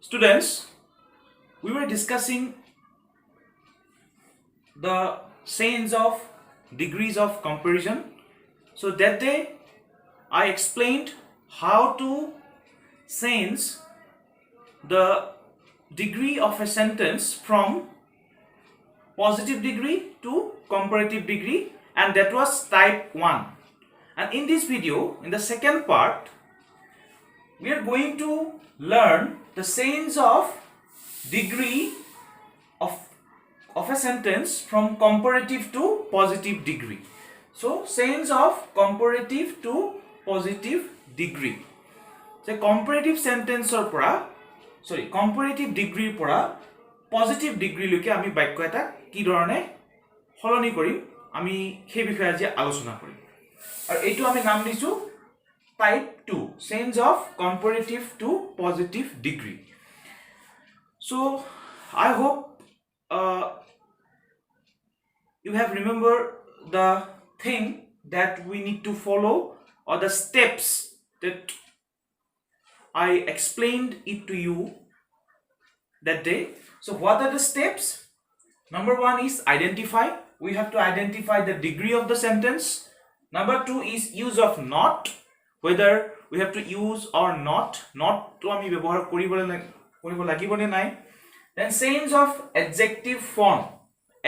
Students, we were discussing the sense of degrees of comparison. So that day I explained how to sense the degree of a sentence from positive degree to comparative degree, and that was type 1. And in this video, in the second part, we are going to learn the sense of degree of a sentence from comparative to positive degree. So sense of comparative to positive degree. So comparative sentence or comparative degree pora positive degree loke ami বাক্য এটা কি ধৰণে হলনি কৰিম আমি সেই বিষয়ে আজি আলোচনা কৰিম আৰু এইটো আমি নাম দিছো type 2, sense of comparative to positive degree. So I hope you have remembered the thing that we need to follow, or the steps that I explained it to you that day. So what are the steps? Number 1 is identify. We have to identify the degree of the sentence. Number 2 is use of not, whether we have to use or not to ami ব্যবহাৰ কৰিব লাগিব নে নাই. Then sense of adjective form.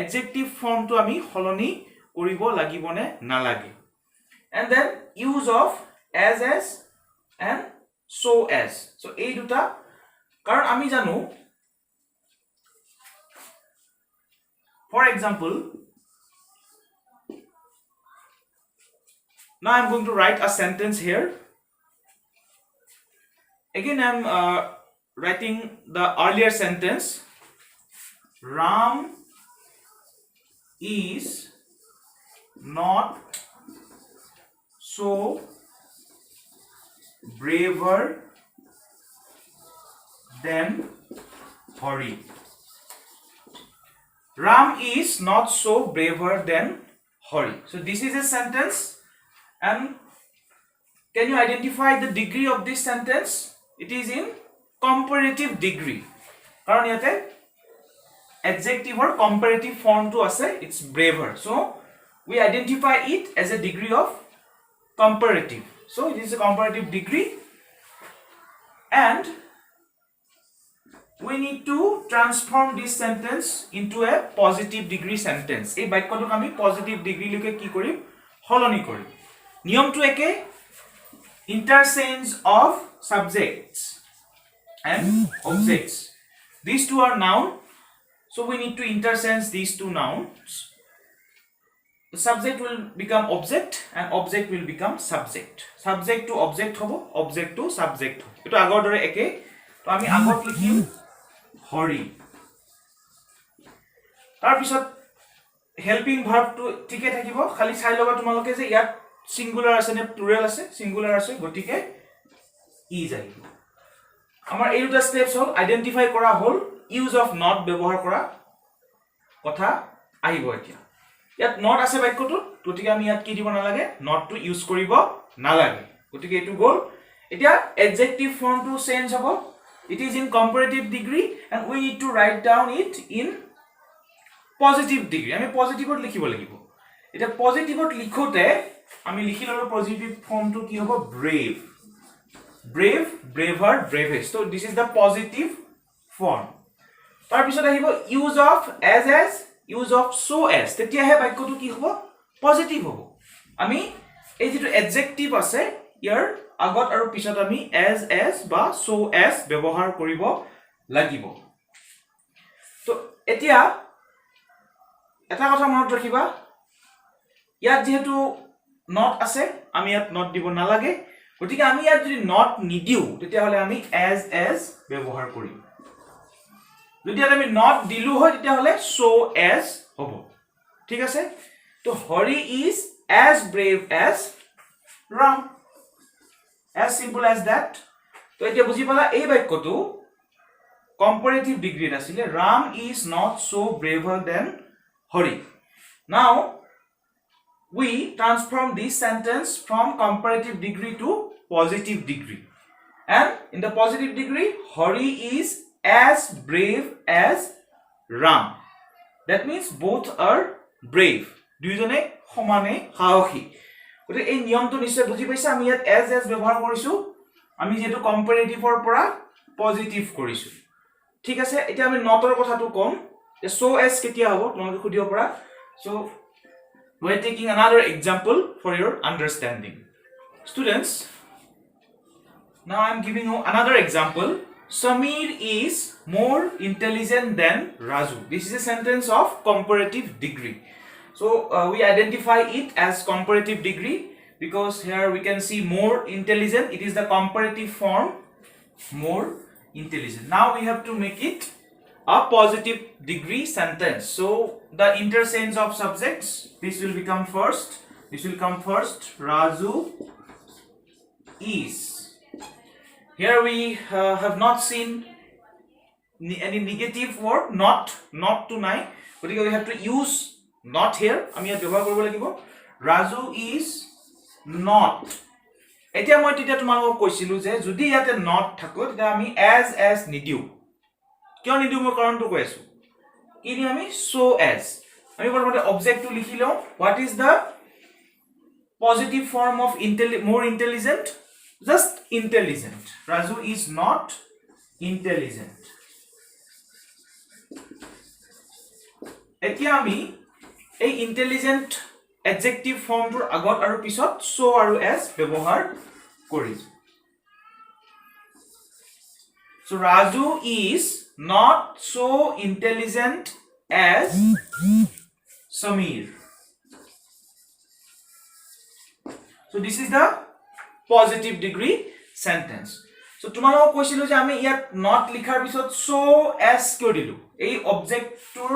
Adjective form to ami হলনি কৰিব লাগিব নে নালাগে. And then use of as and so as. So এই দুটা কাৰণ আমি জানো, for example, now I'm going to write a sentence here. Again I'm writing the earlier sentence. Ram is not so braver than Hari. Ram is not so braver than Hari. So this is a sentence, and can you identify the degree of this sentence? It is in comparative degree. Karon yate adjective or comparative form to ase, it's braver. So we identify it as a degree of comparative. So it is a comparative degree, and we need to transform this sentence into a positive degree sentence. এই বাক্যটোক আমি positive degree লকে কি কৰিম হলনি কৰিম. নিয়মটো একে, interchange of subjects and objects. These two are noun, so we need to interchange these two nouns. The subject will become object and object will become subject. Subject to object hobo, object to subject hobo. Eto agor dore eke. To ami agot likhim Hari. Tar pisot helping verb to tike thakibo, khali sai loba tumaloke je yat singular ase ne plural ase. Singular ase gotike ই যাইব. আমাৰ এই দুটা steps হল identify কৰা হল, use of not ব্যৱহাৰ কৰা কথা আহিব এতিয়া. ইয়াত নট আছে বাক্যটো, গতিকে আমি ইয়াত কি দিব নালাগে, নট টু ইউজ কৰিব নালাগে. গতিকে এটো গল. এতিয়া adjective form to change হ'ব. It is in comparative degree and we need to write down it in positive degree. আমি পজিটিভত লিখিব লাগিব. এটা পজিটিভত লিখোতে আমি লিখি ললো পজিটিভ ফর্মটো কি হ'ব, brave. Brave, braver, bravest. So this is the positive form. তাৰ পিছত আহিব use of as, use of so as. তেতিয়াহে বাক্যটো কি হ'ব, পজিটিভ হ'ব. আমি এই যেটো adjective আছে ইয়াৰ আগত আৰু পিছত আমি as বা so as ব্যৱহাৰ কৰিব লাগিব. তো এতিয়া এটা কথা মনত ৰাখিবা, ইয়াত যেহেতু not আছে আমি ইয়াত not দিব নালাগে. গতিকে আমি ইয়াত যদি not নিদিও তেতিয়া হলে আমি as ব্যৱহাৰ কৰিম. যদি আমি not দিলু হয় তেতিয়া হলে so as হ'ব. ঠিক আছে? তো Hari is as brave as Ram. As simple as that. তো এতিয়া বুজি পালা এই বাক্যটো comparative degree আছিলে. Ram is not so braver than Hari. Now we transform this sentence from comparative degree to positive degree. and in the positive degree Hari is as brave as Ram. That means both are brave. দুইজনে সমানে সাহসী। গতিকে এই নিয়মটো নিশ্চয় বুজি পাইছা। আমি ইয়াত এজ ব্যৱহাৰ কৰিছো, আমি যেটো কম্পাৰেটিভৰ পৰা পজিটিভ কৰিছো। ঠিক আছে, এতিয়া আমি নটৰ কথাটো কম। সো এজ কেতিয়া হ'ব তোমালোকে খুদিব পৰা। So we are taking another example for your understanding. Students, now I am giving you another example. Samir is more intelligent than Raju. This is a sentence of comparative degree. So we identify it as comparative degree because here we can see more intelligent. It is the comparative form, more intelligent. Now we have to make it a positive degree sentence. So the interchange of subjects, this will become first. This will come first. Raju is. Here we have not seen any negative word, not to nai. But we have to use not here. আমি ইয়াত ব্যৱহাৰ কৰিব লাগিব। Raju is not. এতিয়া মই তেতিয়া তোমালোকক কৈছিলো যে যদি ইয়াতে not থাকো তেতিয়া আমি as নিদিও। কিয় নিদিও মই কাৰণটো কৈ আছো। কি দিম আমি so as। আমি প্ৰথমতে অবজেক্টটো লিখি লওঁ। What is the positive form of more intelligent? Just intelligent. Raju is not intelligent. এতিয়া আমি এই intelligent adjective form টোৰ আগত আৰু পিছত so আৰু as ব্যৱহাৰ কৰিম। So Raju is not so intelligent as Samir. So this is the positive degree sentence. So তোমালোকক কৈছিলো যে আমি ইয়াত not লিখাৰ পিছত so as কিয় দিলো। এই অবজেক্টটোৰ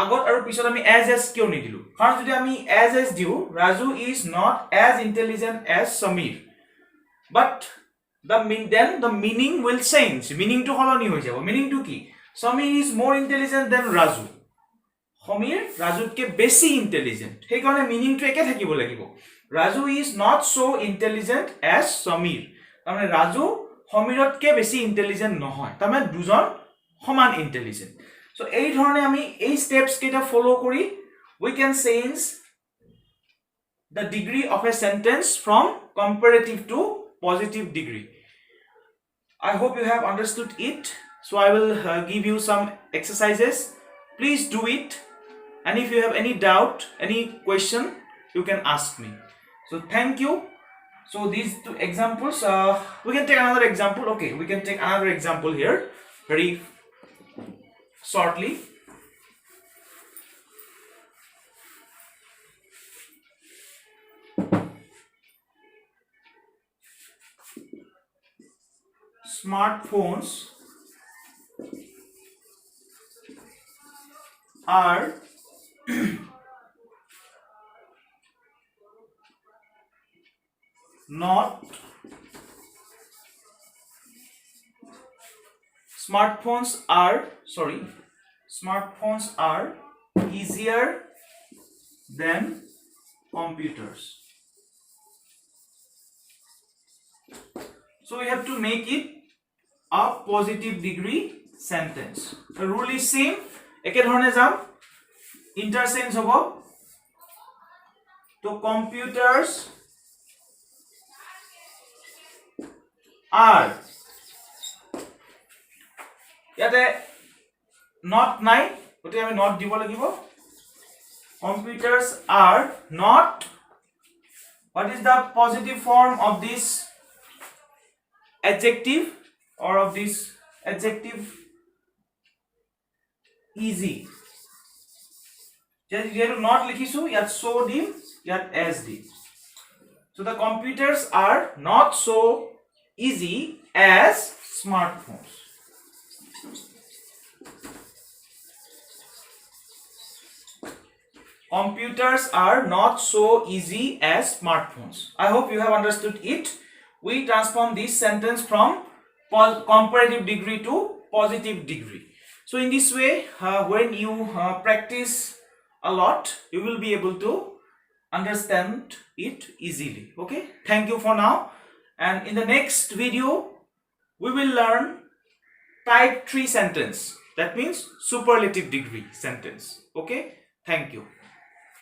আগত আৰু পিছত আমি as কিয় নিদিলো। কাৰণ যদি আমি as দিও Raju is not as intelligent as Samir, but then the meaning will change. Meaning to সলনি হৈ যাব। meaning to কি Samir is more intelligent than Raju. Samir Rajuতকে বেছি ইন্টেলিজেন্ট। সেই কাৰণে meaning to একে থাকিব লাগিব। Raju is not so intelligent as Samir. তাৰমানে Raju Samirতকে বেছি ইন্টেলিজেন্ট নহয়। তাৰমানে দুজন সমান ইন্টেলিজেন্ট। So এই ধৰণে আমি এই steps কেইটা follow কৰি we can change the degree of a sentence from comparative to positive degree. I hope you have understood it. So I will give you some exercises. Please do it. And if you have any doubt, any question, you can ask me. So thank you. So these two examples, we can take another example. Okay, we can take another example here very shortly. Smartphones are not smartphones are easier than computers. So we have to make it a positive degree sentence. The rule is same. একে ধৰণে যাম। interchange হ'ব। তো computers are ইয়াতে not নাই, গতিকে আমি not দিব লাগিব। computers are not. What is the positive form of this adjective or of this adjective? Easy. যেহেতু not লিখিছো ইয়াত so দিম, ইয়াত as দিম। So the computers are not so easy as smartphones. Computers are not so easy as smartphones. I hope you have understood it. We transform this sentence from comparative degree to positive degree. So in this way, when you practice a lot, you will be able to understand it easily. Okay, thank you for now, and in the next video we will learn type 3 sentence, that means superlative degree sentence. Okay, thank you.